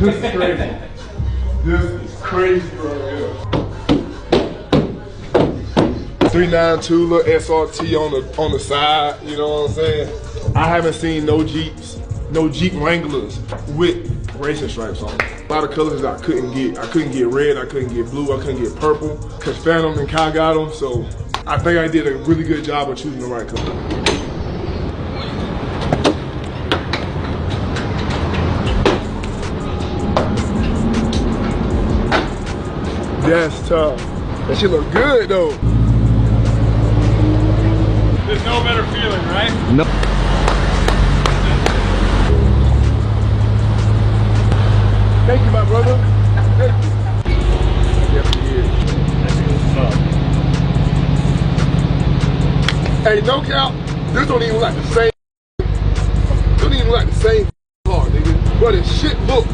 This is crazy. This is crazy right here. 392 little SRT on the side, you know what I'm saying? I haven't seen no Jeeps, no Jeep Wranglers with racing stripes on them. A lot of colors that I couldn't get. I couldn't get red, I couldn't get blue, I couldn't get purple. Cause Phantom and Kyle got them, so I think I did a really good job of choosing the right color. That's tough. That shit look good though. There's no better feeling, right? No. Thank you, my brother. Thank you. Yes, he is. Hey, no cap, this don't even like the same. Don't even like the same car, nigga. But this shit look